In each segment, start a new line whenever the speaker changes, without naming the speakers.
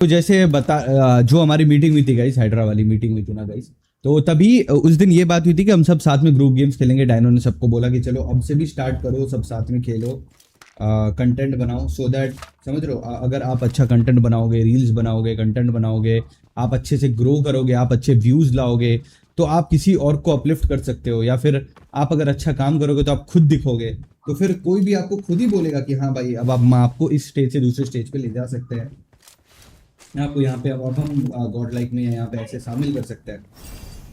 तो जैसे जो हमारी मीटिंग हुई थी गाइस, हाइड्रा वाली मीटिंग हुई थी ना गाइस, तो तभी उस दिन ये बात हुई थी कि हम सब साथ में ग्रुप गेम्स खेलेंगे। डायनो ने सबको बोला कि चलो अब से भी स्टार्ट करो, सब साथ में खेलो, कंटेंट बनाओ, सो दैट समझ रहे हो, अगर आप अच्छा कंटेंट बनाओगे, रील्स बनाओगे, कंटेंट बनाओगे, आप अच्छे से ग्रो करोगे, आप अच्छे व्यूज लाओगे, तो आप किसी और को अपलिफ्ट कर सकते हो। या फिर आप अगर अच्छा काम करोगे तो आप खुद दिखोगे, तो फिर कोई भी आपको खुद ही बोलेगा कि हाँ भाई अब हम आपको इस स्टेज से दूसरे स्टेज पे ले जा सकते हैं, आपको यहाँ पे अब हम गॉड लाइक में यहाँ पे ऐसे शामिल कर सकते हैं।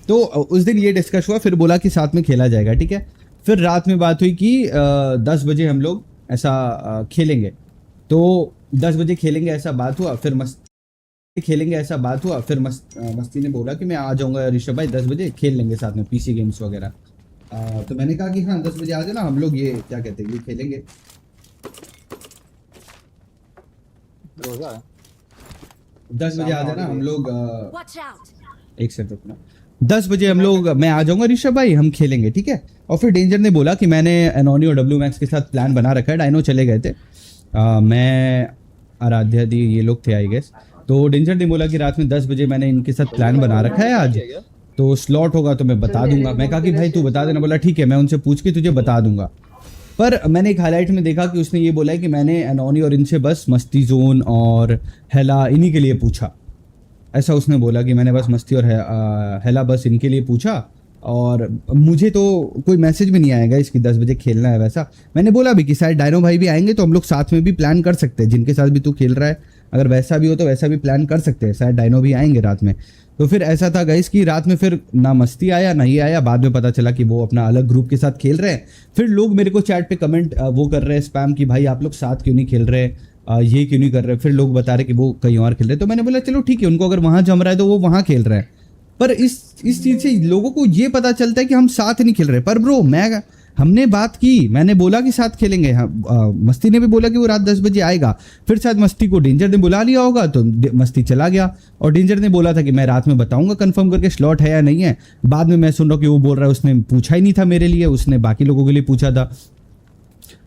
तो उस दिन ये डिस्कस हुआ, फिर बोला कि साथ में खेला जाएगा, ठीक है। फिर रात में बात हुई कि 10 बजे हम लोग ऐसा खेलेंगे। तो 10 बजे खेलेंगे ऐसा बात हुआ, फिर मस्ती खेलेंगे ऐसा बात हुआ, फिर मस्ती ने बोला कि मैं आ जाऊंगा ऋषभ भाई, 10 बजे खेल लेंगे साथ में पीसी गेम्स वगैरह। तो मैंने कहा कि हाँ 10 बजे आ जाना, हम लोग ये क्या कहते हैं ये खेलेंगे।
रोजा है।
10 बजे आ जाना हम लोग
Watch out!
एक सेकंड रुकना। 10 बजे हम लोग, मैं आ जाऊंगा ऋषभ भाई, हम खेलेंगे, ठीक है। और फिर डेंजर ने बोला कि मैंने एनोनी और डब्ल्यू मैक्स के साथ प्लान बना रखा है, डायनो चले गए थे, मैं आराध्या दी ये लोग थे आई गेस। तो डेंजर ने बोला कि रात में 10 बजे मैंने इनके साथ प्लान बना रखा है आज, तो स्लॉट होगा तो मैं बता दूंगा। मैं कहा कि भाई तू बता देना, बोला ठीक है मैं उनसे पूछ के तुझे बता दूंगा। पर मैंने एक हाईलाइट में देखा कि उसने ये बोला है कि मैंने एनोनी और इनसे बस मस्ती जोन और हेला इन्हीं के लिए पूछा, ऐसा उसने बोला कि मैंने बस मस्ती और हेला बस इनके लिए पूछा, और मुझे तो कोई मैसेज भी नहीं आएगा इसकी 10 बजे खेलना है वैसा। मैंने बोला भी कि शायद डायनो भाई भी आएंगे तो हम लोग साथ में भी प्लान कर सकते हैं, जिनके साथ भी तू खेल रहा है अगर वैसा भी हो तो वैसा भी प्लान कर सकते हैं, शायद डायनो भी आएंगे रात में। तो फिर ऐसा था गाइस कि रात में फिर ना मस्ती आया ना ये आया, बाद में पता चला कि वो अपना अलग ग्रुप के साथ खेल रहे हैं। फिर लोग मेरे को चैट पे कमेंट वो कर रहे हैं स्पैम कि भाई आप लोग साथ क्यों नहीं खेल रहे, ये क्यों नहीं कर रहे। फिर लोग बता रहे कि वो कहीं और खेल रहे, तो मैंने बोला चलो ठीक है, उनको अगर वहां जम रहा है तो वो वहां खेल रहे हैं। पर इस चीज से लोगों को ये पता चलता है कि हम साथ नहीं खेल रहे। पर ब्रो हमने बात की, मैंने बोला कि साथ खेलेंगे, मस्ती ने भी बोला कि वो रात 10 बजे आएगा। फिर शायद मस्ती को डेंजर ने बुला लिया होगा तो मस्ती चला गया, और डेंजर ने बोला था कि मैं रात में बताऊंगा कंफर्म करके स्लॉट है या नहीं है। बाद में मैं सुन रहा हूँ कि वो बोल रहा है उसने पूछा ही नहीं था मेरे लिए, उसने बाकी लोगों के लिए पूछा था,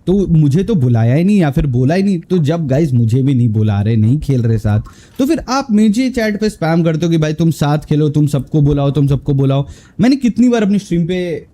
तो मुझे तो बुलाया ही नहीं या फिर बोला ही नहीं। तो जब गाइस मुझे भी नहीं बुला रहे, नहीं खेल रहे साथ, तो फिर आप मुझे चैट पे स्पैम करते हो कि भाई तुम साथ खेलो, तुम सबको बुलाओ, तुम सबको बुलाओ। मैंने कितनी बार अपनी स्ट्रीम पे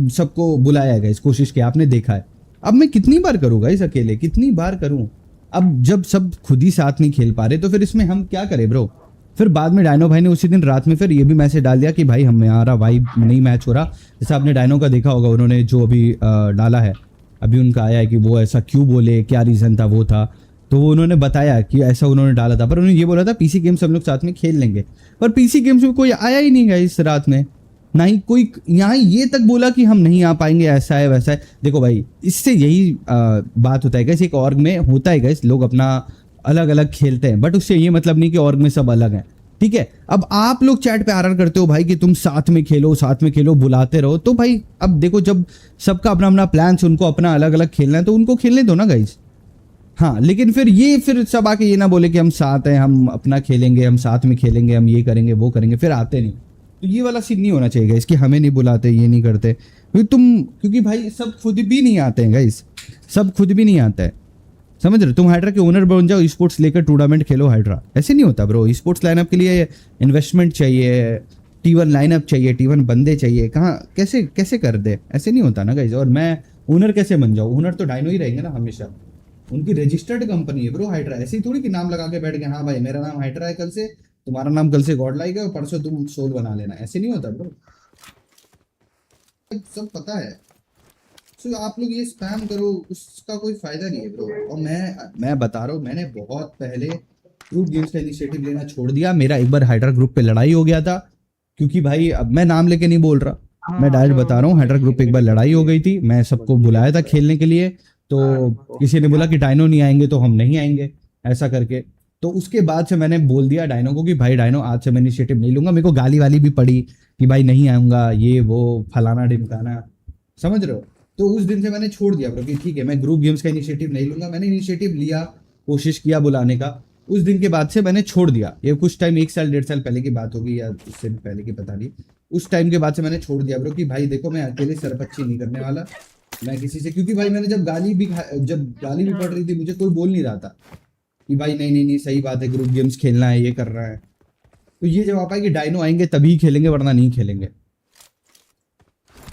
सबको बुलाया है गाइस, कोशिश की, आपने देखा है। अब मैं कितनी बार करूँ गाइस अकेले, कितनी बार करूँ। अब जब सब खुद ही साथ नहीं खेल पा रहे तो फिर इसमें हम क्या करें ब्रो। फिर बाद में डायनो भाई ने उसी दिन रात में फिर ये भी मैसेज डाल दिया कि भाई हमारा वाइब नहीं मैच हो रहा। जैसे आपने डायनो का देखा होगा, उन्होंने जो अभी डाला है, अभी उनका आया है कि वो ऐसा क्यों बोले, क्या रीज़न था, वो था। तो वो उन्होंने बताया कि ऐसा उन्होंने डाला था, पर उन्होंने ये बोला था पीसी गेम्स हम लोग साथ में खेल लेंगे। पर पीसी गेम्स में कोई आया ही नहीं है इस रात में, ना ही कोई यहाँ ये तक बोला कि हम नहीं आ पाएंगे, ऐसा है वैसा है। देखो भाई इससे यही बात होता है गैस, एक ऑर्ग में होता है गैस, लोग अपना अलग अलग खेलते हैं, बट उससे ये मतलब नहीं कि ऑर्ग में सब अलग हैं, ठीक है। अब आप लोग चैट पे आरआर करते हो भाई कि तुम साथ में खेलो, साथ में खेलो, बुलाते रहो, तो भाई अब देखो जब सबका अपना अपना प्लान है, उनको अपना अलग अलग खेलना है तो उनको खेलने दो ना गाइज। हाँ लेकिन फिर सब आके ये ना बोले कि हम साथ हैं, हम अपना खेलेंगे, हम साथ में खेलेंगे, हम ये करेंगे वो करेंगे, फिर आते नहीं। तो ये वाला सीन नहीं होना चाहिए गाइस कि हमें नहीं बुलाते, ये नहीं करते, क्योंकि भाई सब खुद भी नहीं आते हैं गाइस, सब खुद भी नहीं आता है, समझ रहे। तुम हाइड्रा के ओनर बन जाओ, स्पोर्ट्स लेकर टूर्नामेंट खेलो हाइड्रा, ऐसे नहीं होता ब्रो। स्पोर्ट्स लाइनअप के लिए इन्वेस्टमेंट चाहिए, T1 लाइनअप चाहिए, T1 बंदे चाहिए, कहाँ कैसे कैसे कर दे, ऐसे नहीं होता ना गाइज। और मैं ओनर कैसे बन जाऊँ, ओनर तो डायनो ही रहेंगे ना हमेशा, उनकी रजिस्टर्ड कंपनी है ब्रो हाइड्रा। ऐसे ही थोड़ी कि नाम लगा के बैठ गए, हाँ भाई मेरा नाम हाइड्रा है, कल से तुम्हारा नाम कल से गॉड लाइक है और परसों तुम सोल बना लेना, ऐसे नहीं होता ब्रो, सब पता है। तो आप लोग ये स्पैम करो, उसका कोई फायदा नहीं है ब्रो। और मैं बता रहा हूँ, मैंने बहुत पहले ग्रुप गेम्स का इनिशिएटिव लेना छोड़ दिया। मेरा एक बार हाइड्रा ग्रुप पे लड़ाई हो गया था, क्योंकि भाई अब मैं नाम लेके नहीं बोल रहा, मैं डायरेक्ट बता रहा हूँ, हाइड्रा ग्रुप पे एक बार लड़ाई हो गई थी। मैं सबको बुलाया था खेलने के लिए, तो किसी ने बोला कि डायनो नहीं आएंगे तो हम नहीं आएंगे, ऐसा करके। तो उसके बाद से मैंने बोल दिया डायनो को कि भाई डायनो आज से मैं इनिशिएटिव नहीं लूंगा। मेरे को गाली वाली भी पड़ी कि भाई नहीं आऊंगा, ये वो फलाना ढिमकाना, समझ रहे हो। तो उस दिन से मैंने छोड़ दिया ब्रो कि ठीक है मैं ग्रुप गेम्स का इनिशिएटिव नहीं लूंगा। मैंने इनिशिएटिव लिया, कोशिश किया बुलाने का, उस दिन के बाद से मैंने छोड़ दिया। ये कुछ टाइम 1 साल 1.5 साल पहले की बात होगी या उससे भी पहले की पता नहीं। उस टाइम के बाद से मैंने छोड़ दिया ब्रो कि भाई देखो मैं अकेले सरपच्ची नहीं करने वाला मैं किसी से, क्योंकि भाई मैंने जब गाली भी पड़ रही थी मुझे कोई बोल नहीं रहा था, कि भाई नहीं नहीं नहीं सही बात है, ग्रुप गेम्स खेलना है, ये कर रहा है। तो ये जब आप आएगी डायनो आएंगे तभी खेलेंगे, वरना नहीं खेलेंगे।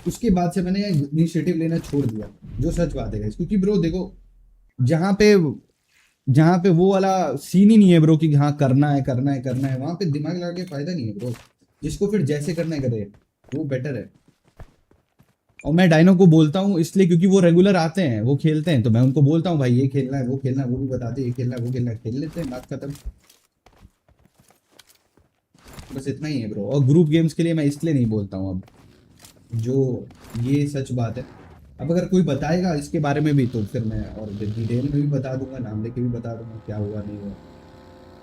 उसके बाद से मैंने इनिशिएटिव लेना छोड़ दिया, जो सच बात है guys। क्योंकि ब्रो देखो, जहाँ पे जहाँ पे वो वाला सीन ही नहीं है ब्रो कि हाँ करना है करना है करना है, वहाँ पे दिमाग लगा के फायदा नहीं है ब्रो। जिसको फिर जैसे करना है करे, वो बेटर है। और मैं डायनो को बोलता हूँ इसलिए क्योंकि वो रेगुलर आते हैं, वो खेलते हैं, तो मैं उनको बोलता हूँ भाई ये खेलना है वो खेलना है, वो भी बताते हैं ये खेलना है वो खेलना है, खेल लेते हैं, बात खत्म। बस इतना ही है ब्रो। और ग्रुप गेम्स के लिए मैं इसलिए नहीं बोलता हूँ अब, जो ये सच बात है। अब अगर कोई बताएगा इसके बारे में भी तो फिर मैं और डिटेल में भी बता दूंगा, नाम लेके भी बता दूंगा क्या हुआ नहीं हुआ।